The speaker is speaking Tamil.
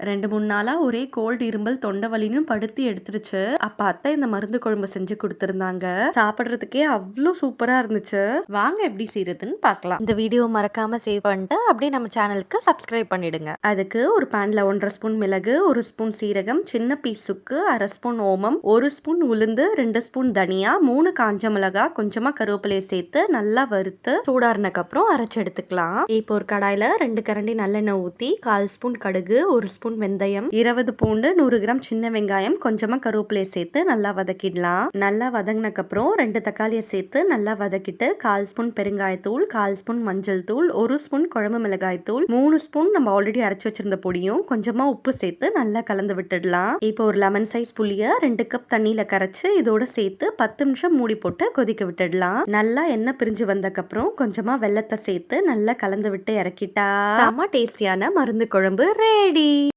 2, 3 நாளா ஒரே கோல்டு, இருமல், தொண்டை வலின்னு படுத்தி எடுத்துருச்சு. அப்ப அத்தை இந்த மருந்து குழம்பு செஞ்சு குடுத்திருந்தாங்க. சாப்பிடுறதுக்கே அவ்ளோ சூப்பரா இருந்துச்சு. வாங்க எப்படி செய்றதுன்னு பார்க்கலாம். இந்த வீடியோ மறக்காம சேவ் பண்ணிட்டு அப்படியே நம்ம சேனலுக்கு சப்ஸ்கிரைப் பண்ணிடுங்க. அதுக்கு ஒரு பேன்ல 1 1/2 ஸ்பூன் மிளகு, 1 ஸ்பூன் சீரகம், சின்ன பீஸ் சுக்கு, 1/2 ஸ்பூன் ஓமம், 1 ஸ்பூன் உளுந்து, 2 ஸ்பூன் தனியா, 3 காஞ்ச மிளகா, கொஞ்சமா கருவேப்பிலையை சேர்த்து நல்லா வறுத்து சூடாறினக்கு அப்புறம் அரைச்சு எடுத்துக்கலாம். இப்போ ஒரு கடாயில 2 கரண்டி நல்லெண்ணெய் ஊத்தி 1/4 ஸ்பூன் கடுகு, 1 ஸ்பூன் வெந்தயம், 20 பூண்டு, 100 கிராம் சின்ன வெங்காயம், கொஞ்சமா கருவேப்பிலையை சேர்த்து நல்லா வதக்கிடலாம். நல்லா வதங்கினக்கு அப்புறம் 2 தக்காளியை சேர்த்து நல்லா வதக்கிட்டு 1/4 ஸ்பூன் பெருங்காயத்தூள், 1/4 ஸ்பூன் மஞ்சள் தூள், 1 ஸ்பூன் குழம்பு மிளகாய் தூள், 3 ஸ்பூன் நம்ம ஆல்ரெடி அரைச்சு வச்சிருந்த பொடியும், கொஞ்சமா உப்பு சேர்த்து நல்லா கலந்து விட்டுடலாம். இப்போ ஒரு லெமன் சைஸ் புளிய 2 கப் தண்ணியில கரைச்சு இதோட சேர்த்து 10 நிமிஷம் மூடி போட்டு கொதிக்க விட்டுடலாம். நல்லா எண்ணெய் பிரிஞ்சு வந்தக்கு அப்புறம் கொஞ்சமா வெல்லத்தை சேர்த்து நல்லா கலந்து விட்டு இறக்கிட்டா செம்ம டேஸ்டியான மருந்து குழம்பு ரெடி.